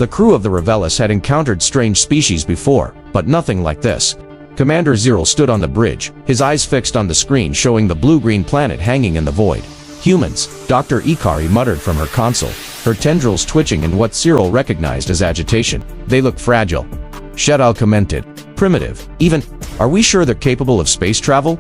The crew of the Revelis had encountered strange species before, but nothing like this. Commander Zero stood on the bridge, his eyes fixed on the screen showing the blue-green planet hanging in the void. Humans, Dr. Ikari muttered from her console, her tendrils twitching in what Cyril recognized as agitation. They look fragile. Shedal commented. Primitive, even. Are we sure they're capable of space travel?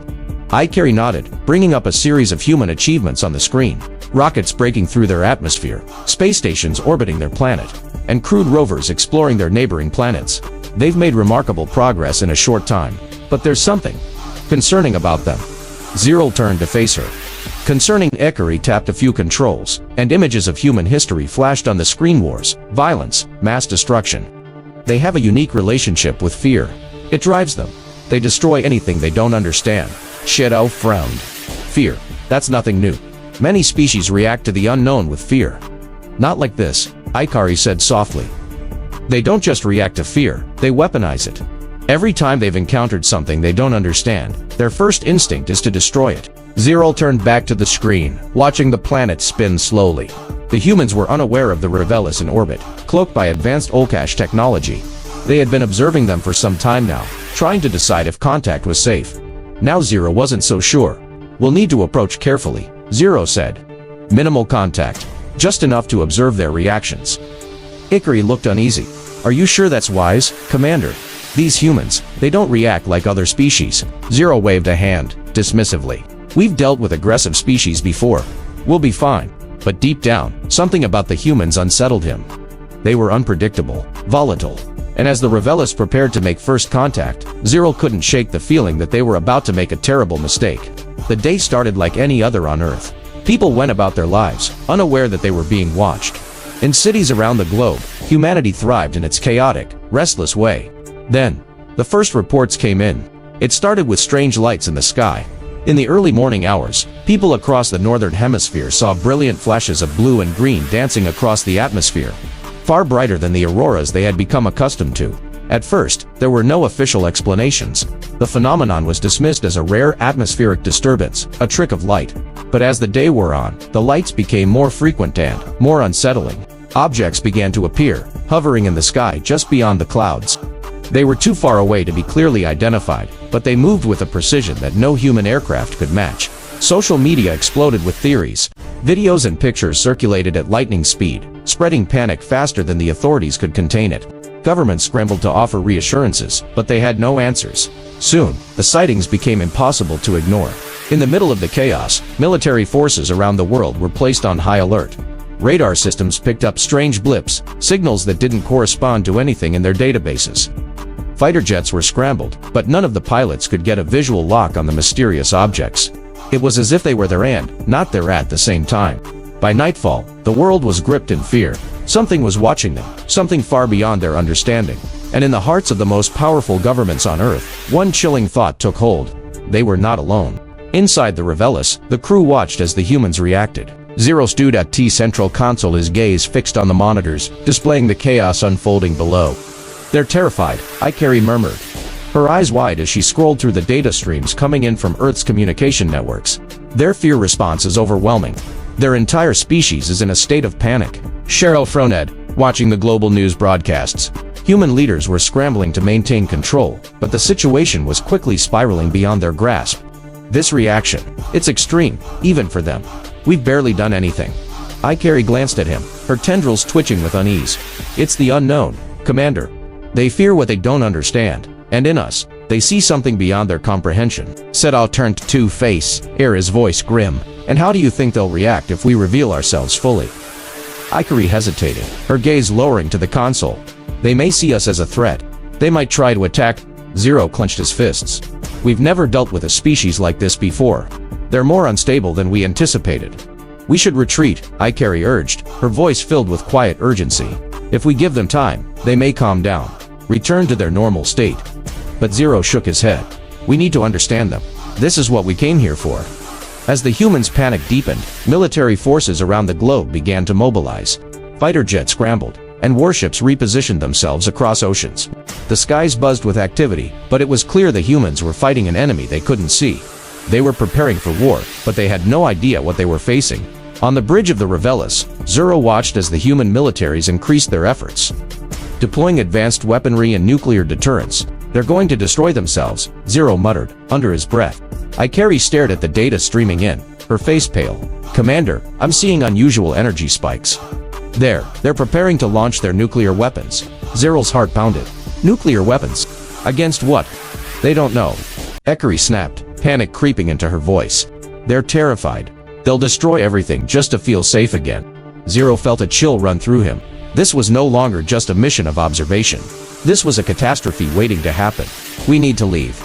Ikari nodded, bringing up a series of human achievements on the screen. Rockets breaking through their atmosphere, space stations orbiting their planet, and crewed rovers exploring their neighboring planets. They've made remarkable progress in a short time, but there's something concerning about them. Zero turned to face her. Concerning, Ikari tapped a few controls, and images of human history flashed on the screen. Wars, violence, mass destruction. They have a unique relationship with fear. It drives them. They destroy anything they don't understand. Shadow frowned. Fear. That's nothing new. Many species react to the unknown with fear. Not like this, Ikari said softly. They don't just react to fear, they weaponize it. Every time they've encountered something they don't understand, their first instinct is to destroy it. Zero turned back to the screen, watching the planet spin slowly. The humans were unaware of the Revelis in orbit, cloaked by advanced Olcash technology. They had been observing them for some time now, trying to decide if contact was safe. Now Zero wasn't so sure. We'll need to approach carefully, Zero said. Minimal contact, just enough to observe their reactions. Ikari looked uneasy. Are you sure that's wise, Commander? These humans, they don't react like other species. Zero waved a hand, dismissively. We've dealt with aggressive species before. We'll be fine. But deep down, something about the humans unsettled him. They were unpredictable, volatile. And as the Revelis prepared to make first contact, Zero couldn't shake the feeling that they were about to make a terrible mistake. The day started like any other on Earth. People went about their lives, unaware that they were being watched. In cities around the globe, humanity thrived in its chaotic, restless way. Then, the first reports came in. It started with strange lights in the sky. In the early morning hours, people across the northern hemisphere saw brilliant flashes of blue and green dancing across the atmosphere, far brighter than the auroras they had become accustomed to. At first, there were no official explanations. The phenomenon was dismissed as a rare atmospheric disturbance, a trick of light. But as the day wore on, the lights became more frequent and more unsettling. Objects began to appear, hovering in the sky just beyond the clouds. They were too far away to be clearly identified, but they moved with a precision that no human aircraft could match. Social media exploded with theories. Videos and pictures circulated at lightning speed, spreading panic faster than the authorities could contain it. Governments scrambled to offer reassurances, but they had no answers. Soon, the sightings became impossible to ignore. In the middle of the chaos, military forces around the world were placed on high alert. Radar systems picked up strange blips, signals that didn't correspond to anything in their databases. Fighter jets were scrambled, but none of the pilots could get a visual lock on the mysterious objects. It was as if they were there and not there at the same time. By nightfall, the world was gripped in fear. Something was watching them, something far beyond their understanding. And in the hearts of the most powerful governments on Earth, one chilling thought took hold. They were not alone. Inside the Revelis, the crew watched as the humans reacted. Zero stood at T central console, his gaze fixed on the monitors, displaying the chaos unfolding below. They're terrified, Ikari murmured, her eyes wide as she scrolled through the data streams coming in from Earth's communication networks. Their fear response is overwhelming. Their entire species is in a state of panic. Cheryl Froned, watching the global news broadcasts. Human leaders were scrambling to maintain control, but the situation was quickly spiraling beyond their grasp. This reaction, it's extreme, even for them. We've barely done anything. Ikari glanced at him, her tendrils twitching with unease. It's the unknown, Commander. They fear what they don't understand, and in us, they see something beyond their comprehension. Sedal turned to Two-Face, his voice grim. And how do you think they'll react if we reveal ourselves fully? Ikari hesitated, her gaze lowering to the console. They may see us as a threat. They might try to attack. Zero clenched his fists. We've never dealt with a species like this before. They're more unstable than we anticipated. We should retreat, Ikari urged, her voice filled with quiet urgency. If we give them time, they may calm down, return to their normal state. But Zero shook his head. We need to understand them. This is what we came here for. As the humans' panic deepened, military forces around the globe began to mobilize. Fighter jets scrambled, and warships repositioned themselves across oceans. The skies buzzed with activity, but it was clear the humans were fighting an enemy they couldn't see. They were preparing for war, but they had no idea what they were facing. On the bridge of the Revelis, Zero watched as the human militaries increased their efforts. Deploying advanced weaponry and nuclear deterrence, they're going to destroy themselves, Zero muttered, under his breath. Ikari stared at the data streaming in, her face pale. Commander, I'm seeing unusual energy spikes. They're preparing to launch their nuclear weapons. Zero's heart pounded. Nuclear weapons? Against what? They don't know. Ikari snapped, panic creeping into her voice. They're terrified. They'll destroy everything just to feel safe again. Zero felt a chill run through him. This was no longer just a mission of observation. This was a catastrophe waiting to happen. We need to leave.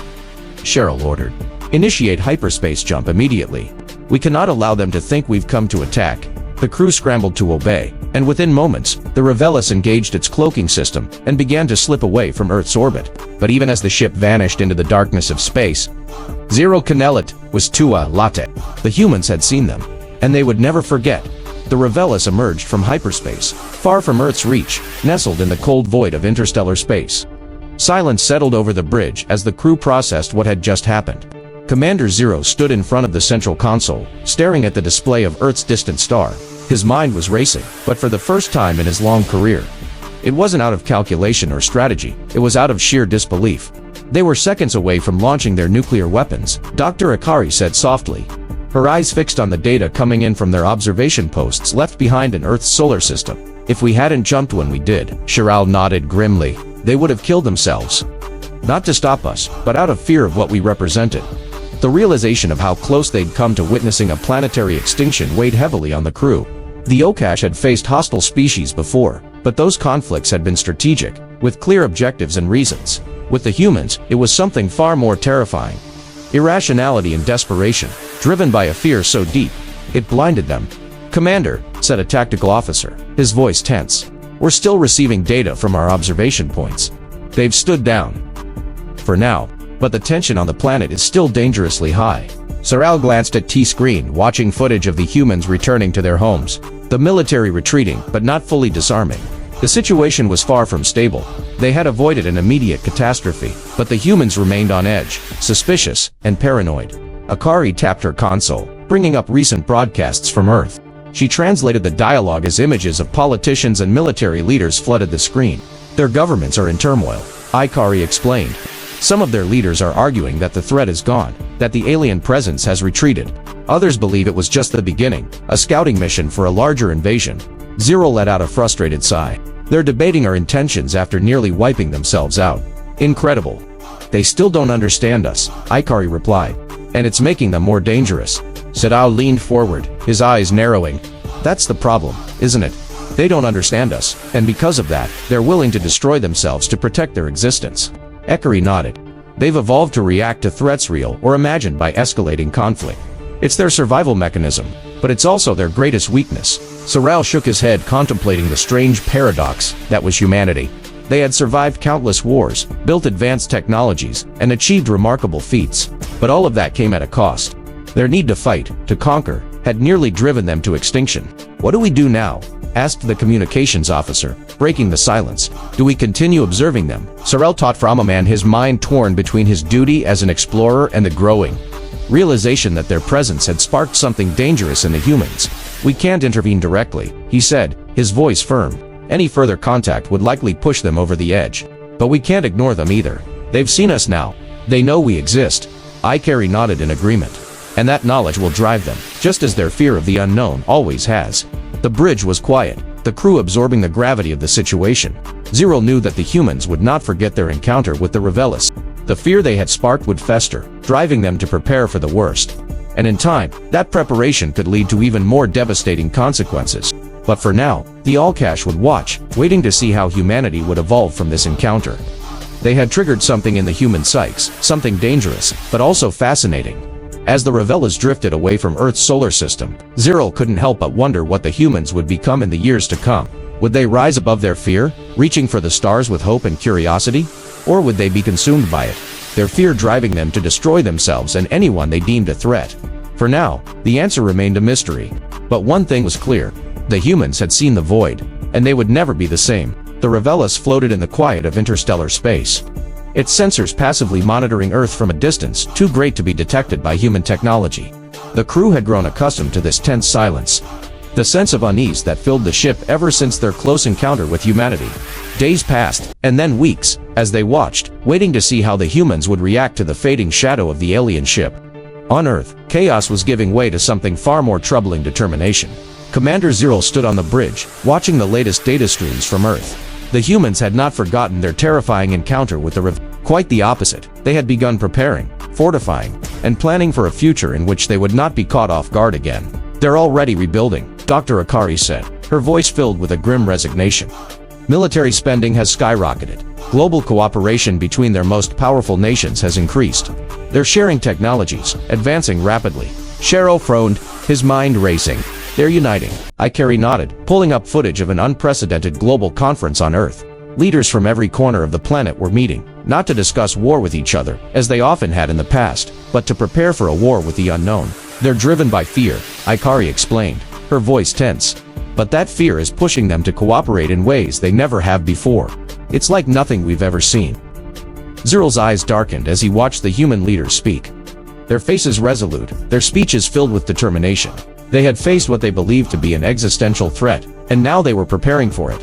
Cheryl ordered. Initiate hyperspace jump immediately. We cannot allow them to think we've come to attack. The crew scrambled to obey, and within moments, the Revelis engaged its cloaking system and began to slip away from Earth's orbit. But even as the ship vanished into the darkness of space, Zero Canelit was Tua Latte. The humans had seen them, and they would never forget. The Revelis emerged from hyperspace, far from Earth's reach, nestled in the cold void of interstellar space. Silence settled over the bridge as the crew processed what had just happened. Commander Zero stood in front of the central console, staring at the display of Earth's distant star. His mind was racing, but for the first time in his long career. It wasn't out of calculation or strategy, it was out of sheer disbelief. They were seconds away from launching their nuclear weapons, Dr. Ikari said softly. Her eyes fixed on the data coming in from their observation posts left behind in Earth's solar system. If we hadn't jumped when we did, Cheryl nodded grimly, they would have killed themselves. Not to stop us, but out of fear of what we represented. The realization of how close they'd come to witnessing a planetary extinction weighed heavily on the crew. The Okash had faced hostile species before, but those conflicts had been strategic, with clear objectives and reasons. With the humans, it was something far more terrifying. Irrationality and desperation, driven by a fear so deep, it blinded them. Commander, said a tactical officer, his voice tense. We're still receiving data from our observation points. They've stood down. For now. But the tension on the planet is still dangerously high. Sorrel glanced at T-screen, watching footage of the humans returning to their homes. The military retreating, but not fully disarming. The situation was far from stable. They had avoided an immediate catastrophe, but the humans remained on edge, suspicious, and paranoid. Ikari tapped her console, bringing up recent broadcasts from Earth. She translated the dialogue as images of politicians and military leaders flooded the screen. Their governments are in turmoil, Ikari explained. Some of their leaders are arguing that the threat is gone, that the alien presence has retreated. Others believe it was just the beginning, a scouting mission for a larger invasion. Zero let out a frustrated sigh. They're debating our intentions after nearly wiping themselves out. Incredible. They still don't understand us, Ikari replied. And it's making them more dangerous. Sadao leaned forward, his eyes narrowing. That's the problem, isn't it? They don't understand us, and because of that, they're willing to destroy themselves to protect their existence. Ikari nodded. They've evolved to react to threats real or imagined by escalating conflict. It's their survival mechanism, but it's also their greatest weakness. Sorrel shook his head, contemplating the strange paradox that was humanity. They had survived countless wars, built advanced technologies, and achieved remarkable feats. But all of that came at a cost. Their need to fight, to conquer, had nearly driven them to extinction. What do we do now? Asked the communications officer, breaking the silence. Do we continue observing them? Sorrel taught Framaman, his mind torn between his duty as an explorer and the growing realization that their presence had sparked something dangerous in the humans. We can't intervene directly, he said, his voice firm. Any further contact would likely push them over the edge. But we can't ignore them either. They've seen us now. They know we exist. Ikari nodded in agreement. And that knowledge will drive them, just as their fear of the unknown always has. The bridge was quiet, the crew absorbing the gravity of the situation. Zero knew that the humans would not forget their encounter with the Revelis. The fear they had sparked would fester, driving them to prepare for the worst. And in time, that preparation could lead to even more devastating consequences. But for now, the Alkash would watch, waiting to see how humanity would evolve from this encounter. They had triggered something in the human psyches, something dangerous, but also fascinating. As the Revelis drifted away from Earth's solar system, Zero couldn't help but wonder what the humans would become in the years to come. Would they rise above their fear, reaching for the stars with hope and curiosity? Or would they be consumed by it, their fear driving them to destroy themselves and anyone they deemed a threat? For now, the answer remained a mystery. But one thing was clear. The humans had seen the void, and they would never be the same. The Revelis floated in the quiet of interstellar space, its sensors passively monitoring Earth from a distance too great to be detected by human technology. The crew had grown accustomed to this tense silence. the sense of unease that filled the ship ever since their close encounter with humanity. Days passed, and then weeks, as they watched, waiting to see how the humans would react to the fading shadow of the alien ship. On Earth, chaos was giving way to something far more troubling: determination. Commander Zero stood on the bridge, watching the latest data streams from Earth. The humans had not forgotten their terrifying encounter with the quite the opposite. They had begun preparing, fortifying, and planning for a future in which they would not be caught off guard again. "They're already rebuilding," Dr. Akari said, her voice filled with a grim resignation. "Military spending has skyrocketed. Global cooperation between their most powerful nations has increased. They're sharing technologies, advancing rapidly." Shero frowned, his mind racing. "They're uniting." Ikari nodded, pulling up footage of an unprecedented global conference on Earth. Leaders from every corner of the planet were meeting, not to discuss war with each other, as they often had in the past, but to prepare for a war with the unknown. "They're driven by fear," Ikari explained, her voice tense. "But that fear is pushing them to cooperate in ways they never have before. It's like nothing we've ever seen." Zero's eyes darkened as he watched the human leaders speak. Their faces resolute, their speeches filled with determination. They had faced what they believed to be an existential threat, and now they were preparing for it.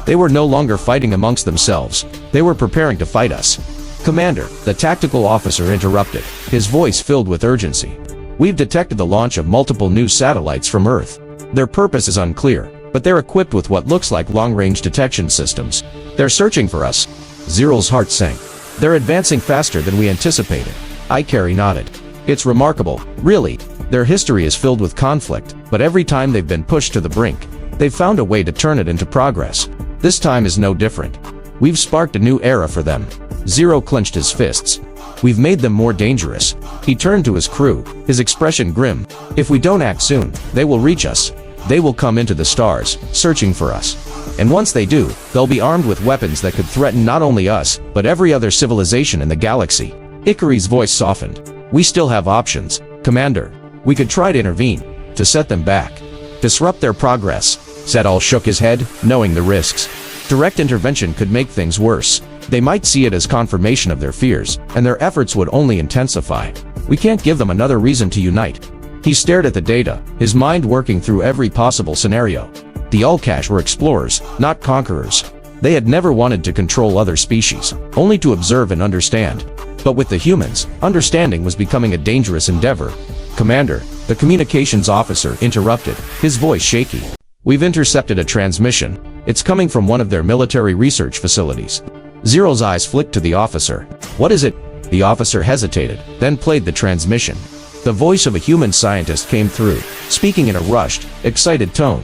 They were no longer fighting amongst themselves. They were preparing to fight us. "Commander," the tactical officer interrupted, his voice filled with urgency. "We've detected the launch of multiple new satellites from Earth. Their purpose is unclear, but they're equipped with what looks like long-range detection systems. They're searching for us." Zero's heart sank. "They're advancing faster than we anticipated." Ikari nodded. "It's remarkable, really. Their history is filled with conflict, but every time they've been pushed to the brink, they've found a way to turn it into progress. This time is no different. We've sparked a new era for them." Zero clenched his fists. "We've made them more dangerous." He turned to his crew, his expression grim. "If we don't act soon, they will reach us. They will come into the stars, searching for us. And once they do, they'll be armed with weapons that could threaten not only us, but every other civilization in the galaxy." Ikari's voice softened. "We still have options, Commander. We could try to intervene, to set them back, disrupt their progress." Zedal shook his head, knowing the risks. Direct intervention could make things worse. They might see it as confirmation of their fears, and their efforts would only intensify. "We can't give them another reason to unite." He stared at the data, his mind working through every possible scenario. The Ulkash were explorers, not conquerors. They had never wanted to control other species, only to observe and understand. But with the humans, understanding was becoming a dangerous endeavor. "Commander," the communications officer interrupted, his voice shaky. "We've intercepted a transmission. It's coming from one of their military research facilities." Zero's eyes flicked to the officer. "What is it?" The officer hesitated, then played the transmission. The voice of a human scientist came through, speaking in a rushed, excited tone.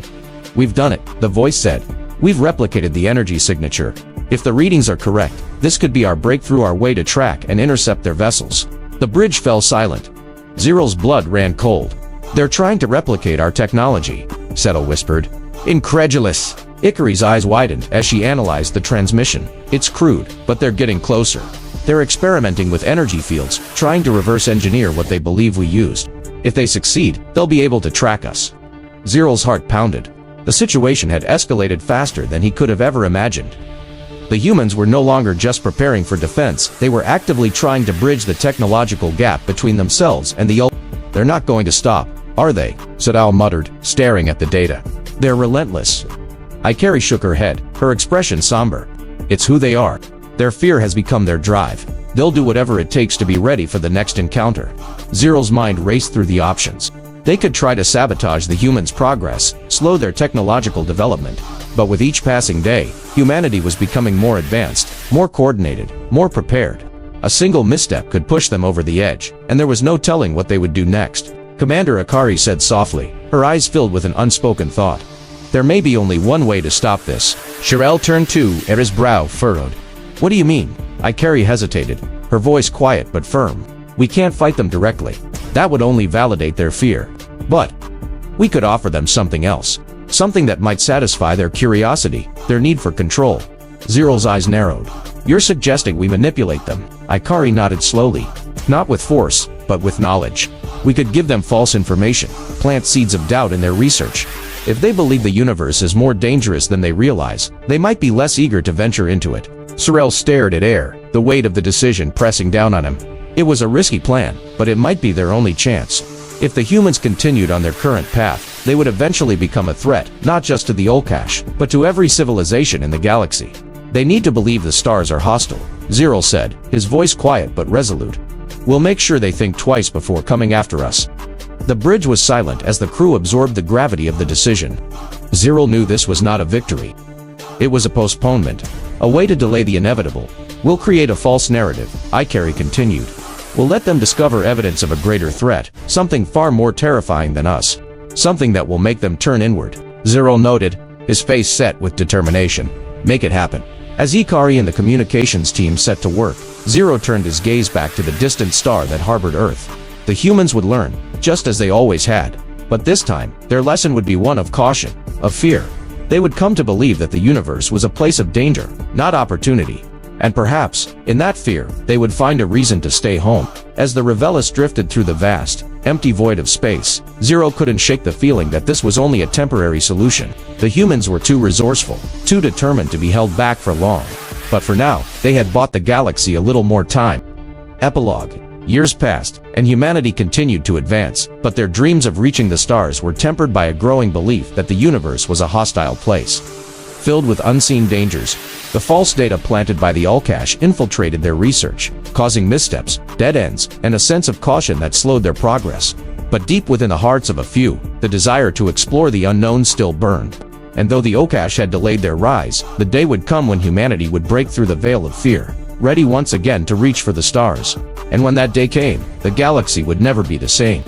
"We've done it," the voice said. "We've replicated the energy signature. If the readings are correct, this could be our breakthrough, our way to track and intercept their vessels." The bridge fell silent. Zero's blood ran cold. "They're trying to replicate our technology," Settle whispered. "Incredulous." Ikari's eyes widened as she analyzed the transmission. "It's crude, but they're getting closer. They're experimenting with energy fields, trying to reverse engineer what they believe we used. If they succeed, they'll be able to track us." Zero's heart pounded. The situation had escalated faster than he could have ever imagined. The humans were no longer just preparing for defense, they were actively trying to bridge the technological gap between themselves and the "They're not going to stop, are they?" Sadal muttered, staring at the data. "They're relentless." Ikari shook her head, her expression somber. "It's who they are. Their fear has become their drive. They'll do whatever it takes to be ready for the next encounter." Zero's mind raced through the options. They could try to sabotage the humans' progress, slow their technological development. But with each passing day, humanity was becoming more advanced, more coordinated, more prepared. A single misstep could push them over the edge, and there was no telling what they would do next. Commander Akari said softly, her eyes filled with an unspoken thought. "There may be only one way to stop this." Shirel turned to, and his brow furrowed. "What do you mean?" Ikari hesitated, her voice quiet but firm. "We can't fight them directly. That would only validate their fear. But we could offer them something else. Something that might satisfy their curiosity, their need for control." Zero's eyes narrowed. "You're suggesting we manipulate them?" Ikari nodded slowly. "Not with force, but with knowledge. We could give them false information, plant seeds of doubt in their research. If they believe the universe is more dangerous than they realize, they might be less eager to venture into it." Sorel stared at air, the weight of the decision pressing down on him. It was a risky plan, but it might be their only chance. If the humans continued on their current path, they would eventually become a threat, not just to the Olcash, but to every civilization in the galaxy. They need to believe the stars are hostile, Zero said, his voice quiet but resolute. We'll make sure they think twice before coming after us. The bridge was silent as the crew absorbed the gravity of the decision. Zero knew this was not a victory. It was a postponement, a way to delay the inevitable. We'll create a false narrative, Ikari continued. We'll let them discover evidence of a greater threat, something far more terrifying than us. Something that will make them turn inward, Zero noted, his face set with determination. Make it happen. As Ikari and the communications team set to work, Zero turned his gaze back to the distant star that harbored Earth. The humans would learn, just as they always had. But this time, their lesson would be one of caution, of fear. They would come to believe that the universe was a place of danger, not opportunity. And perhaps, in that fear, they would find a reason to stay home. As the Revelis drifted through the vast, empty void of space, Zero couldn't shake the feeling that this was only a temporary solution. The humans were too resourceful, too determined to be held back for long. But for now, they had bought the galaxy a little more time. Epilogue. Years passed, and humanity continued to advance, but their dreams of reaching the stars were tempered by a growing belief that the universe was a hostile place, filled with unseen dangers. The false data planted by the Olcash infiltrated their research, causing missteps, dead ends, and a sense of caution that slowed their progress. But deep within the hearts of a few, the desire to explore the unknown still burned. And though the Olcash had delayed their rise, the day would come when humanity would break through the veil of fear, ready once again to reach for the stars. And when that day came, the galaxy would never be the same.